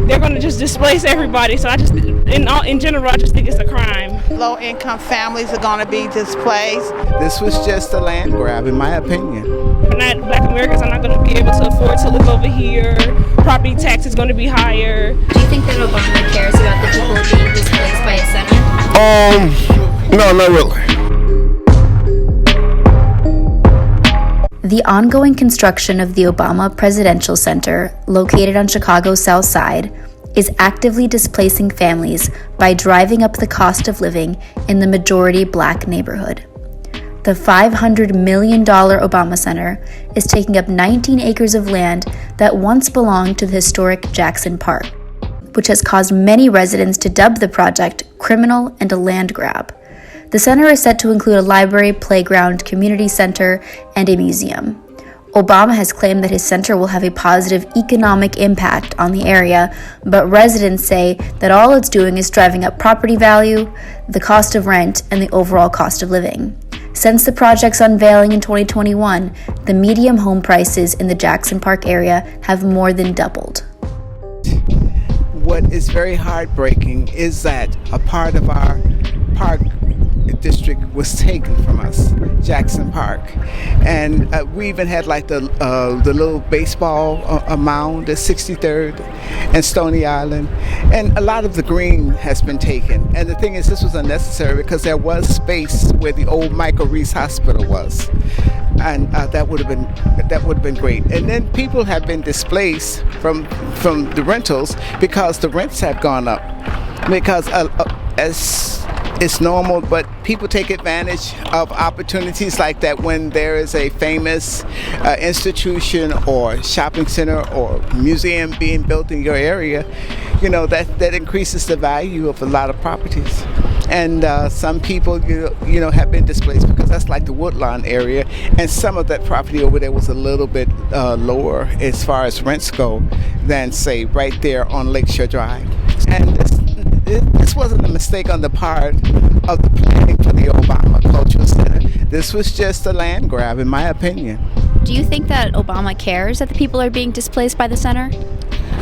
they're going to just displace everybody. So in general, I just think it's a crime. Low-income families are going to be displaced. This was just a land grab, in my opinion. Black Americans are not going to be able to afford to live over here. Property tax is going to be higher. Do you think that Obama cares about the people being displaced by his center? No, not really. The ongoing construction of the Obama Presidential Center, located on Chicago's South Side, is actively displacing families by driving up the cost of living in the majority Black neighborhood. The $500 million Obama Center is taking up 19 acres of land that once belonged to the historic Jackson Park, which has caused many residents to dub the project criminal and a land grab. The center is set to include a library, playground, community center, and a museum. Obama has claimed that his center will have a positive economic impact on the area, but residents say that all it's doing is driving up property value, the cost of rent, and the overall cost of living. Since the project's unveiling in 2021, the median home prices in the Jackson Park area have more than doubled. What is very heartbreaking is that a part of our park district was taken from us, Jackson Park, and we even had like the little baseball mound at 63rd and Stony Island, and a lot of the green has been taken. And the thing is, this was unnecessary because there was space where the old Michael Reese Hospital was, and that would have been great. And then people have been displaced from the rentals because the rents have gone up, because as it's normal, but people take advantage of opportunities like that when there is a famous institution or shopping center or museum being built in your area. You know, that increases the value of a lot of properties. And some people, you know, have been displaced because that's like the Woodlawn area, and some of that property over there was a little bit lower as far as rents go than, say, right there on Lakeshore Drive. And this wasn't a mistake on the part of the planning for the Obama Cultural Center. This was just a land grab, in my opinion. Do you think that Obama cares that the people are being displaced by the center?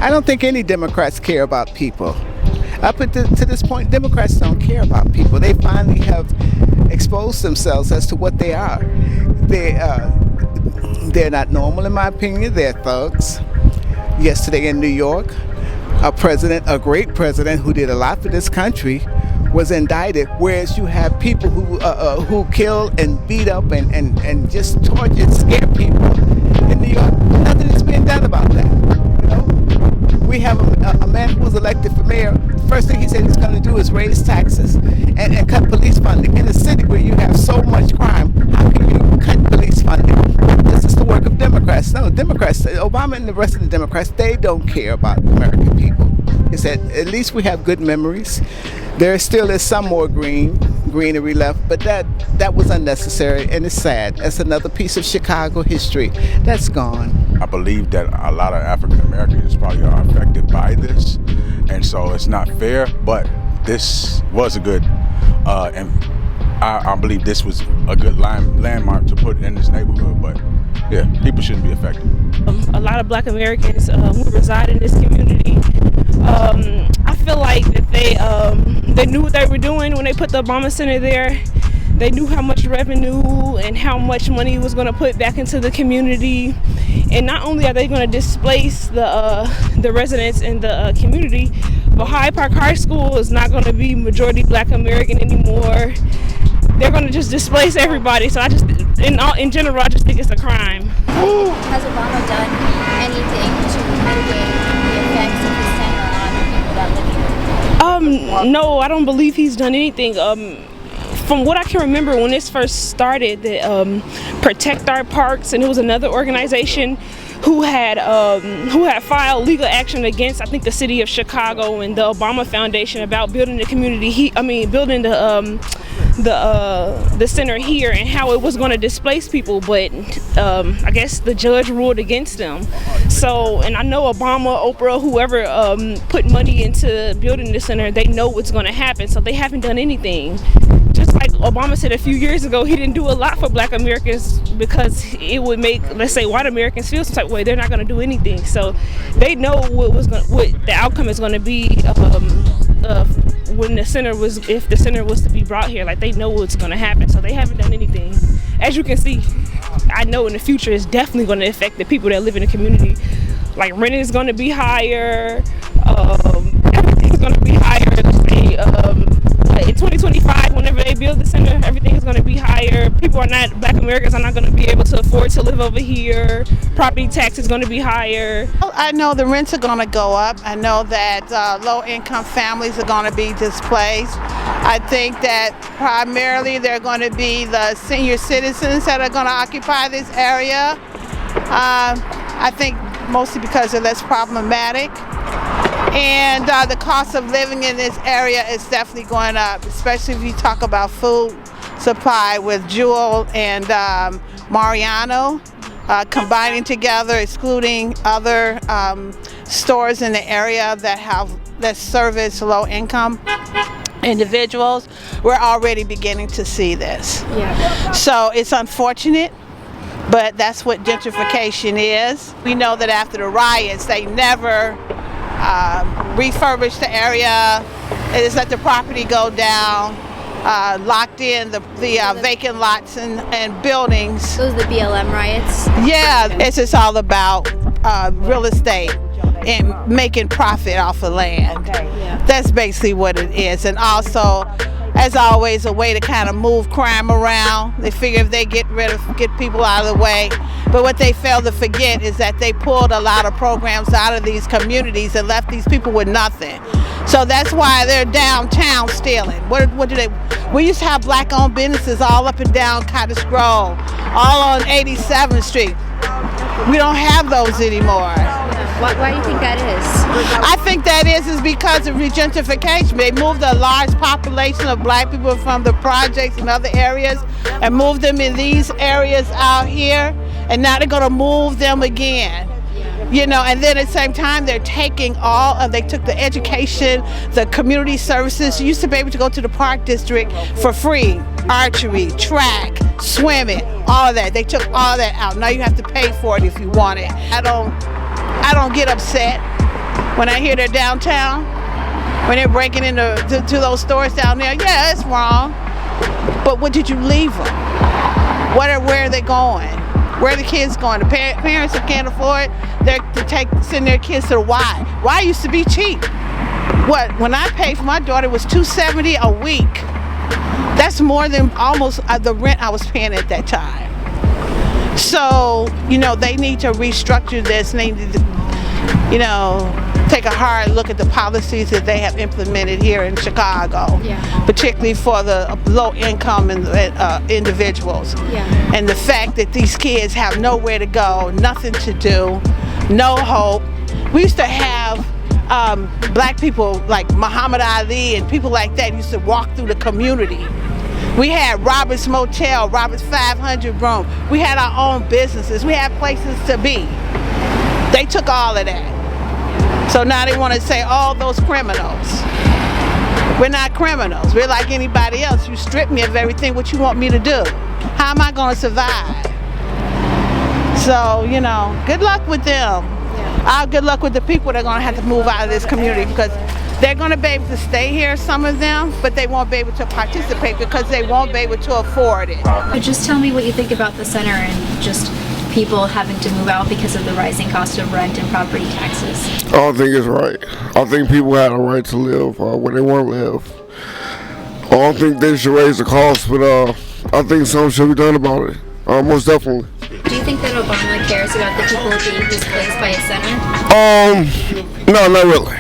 I don't think any Democrats care about people. Up to this point, Democrats don't care about people. They finally have exposed themselves as to what they are. They're not normal, in my opinion. They're thugs. Yesterday in New York, a great president who did a lot for this country, was indicted, whereas you have people who kill and beat up and just torture and scare people in New York. Nothing is being done about that. You know, we have a man who was elected for mayor. The first thing he said he's going to do is raise taxes and cut police funding. In a city where you have so much crime, how can you cut police funding? This is the work of Democrats. No, Democrats, Obama and the rest of the Democrats, they don't care about American people. He said, at least we have good memories. There still is some more greenery left, but that was unnecessary, and it's sad. That's another piece of Chicago history that's gone. I believe that a lot of African Americans probably are affected by this, and so it's not fair, but this was a good, and I believe this was a good landmark to put in this neighborhood, but yeah, people shouldn't be affected. A lot of Black Americans who reside in this community, I feel like that they knew what they were doing when they put the Obama Center there. They knew how much revenue and how much money was going to put back into the community. And not only are they going to displace the residents in the community, but Hyde Park High School is not going to be majority Black American anymore. They're going to just displace everybody. So in general, I just think it's a crime. Has Obama done anything to mitigate the effects of the center on people that live here? No, I don't believe he's done anything. From what I can remember, when this first started, the Protect Our Parks, and it was another organization who had filed legal action against, I think, the city of Chicago and the Obama Foundation about building the community. Building the center here, and how it was going to displace people, but I guess the judge ruled against them. So, and I know Obama, Oprah, whoever put money into building the center, they know what's going to happen, so they haven't done anything. just like Obama said a few years ago, he didn't do a lot for Black Americans because it would make, let's say, white Americans feel some type of way. They're not going to do anything. So they know what the outcome is going to be when the center was, if the center was to be brought here. Like, they know what's going to happen. So they haven't done anything. As you can see, I know in the future it's definitely going to affect the people that live in the community. Like, rent is going to be higher. Everything's going to be higher. Let's say, in 2025, whenever they build the center, everything is going to be higher. Black Americans are not going to be able to afford to live over here. Property tax is going to be higher. I know the rents are going to go up. I know that low-income families are going to be displaced. I think that primarily they're going to be the senior citizens that are going to occupy this area. I think mostly because they're less problematic. And the cost of living in this area is definitely going up, especially if you talk about food supply with Jewel and Mariano combining together, excluding other stores in the area that service low-income individuals. We're already beginning to see this. Yeah. So it's unfortunate, but that's what gentrification is. We know that after the riots, they never refurbished the area. They just let the property go down, locked in the vacant lots and buildings. Those are the BLM riots? Yeah, it's just all about real estate and making profit off of land. Okay, yeah. That's basically what it is. And also, as always, a way to kind of move crime around. They figure if they get people out of the way. But what they fail to forget is that they pulled a lot of programs out of these communities and left these people with nothing. So that's why they're downtown stealing. What do they? We used to have Black-owned businesses all up and down Cottage Grove, all on 87th Street. We don't have those anymore. Why do you think that is? I think that is because of gentrification. They moved a large population of Black people from the projects and other areas and moved them in these areas out here, and now they're going to move them again. You know, and then at the same time, they're taking they took the education, the community services. You used to be able to go to the park district for free. Archery, track, swimming, all of that. They took all that out. Now you have to pay for it if you want it. I don't get upset when I hear they're downtown, when they're breaking into to those stores down there. Yeah, it's wrong. But what did you leave them? Where are they going? Where are the kids going? The parents that can't afford, send their kids to the Y. Y used to be cheap. When I paid for my daughter, it was $270 a week. That's more than almost the rent I was paying at that time. So, you know, they need to restructure this. And they need to, you know, take a hard look at the policies that they have implemented here in Chicago, particularly for the low-income individuals. Yeah. And the fact that these kids have nowhere to go, nothing to do, no hope. We used to have Black people like Muhammad Ali and people like that used to walk through the community. We had Robert's Motel, Robert's 500 room. We had our own businesses. We had places to be. They took all of that. So now they want to say, oh, those criminals. We're not criminals. We're like anybody else. You strip me of everything what you want me to do. How am I going to survive? So, you know, good luck with them. Good luck with the people that are going to have to move out of this community, because they're going to be able to stay here, some of them, but they won't be able to participate because they won't be able to afford it. But just tell me what you think about the center and just people having to move out because of the rising cost of rent and property taxes. I don't think it's right. I think people have a right to live where they want to live. I don't think they should raise the cost, but I think something should be done about it. Most definitely. Do you think that Obama cares about the people being displaced by his center? No, not really.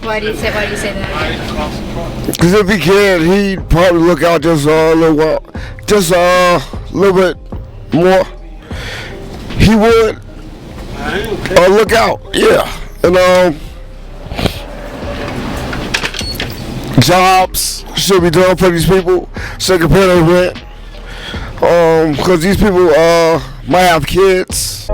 Why do you say that? Because if he cared, he'd probably look out just a little while, just a little bit more. He would look out, yeah. And jobs should be done for these people so they can pay their rent. Because these people might have kids.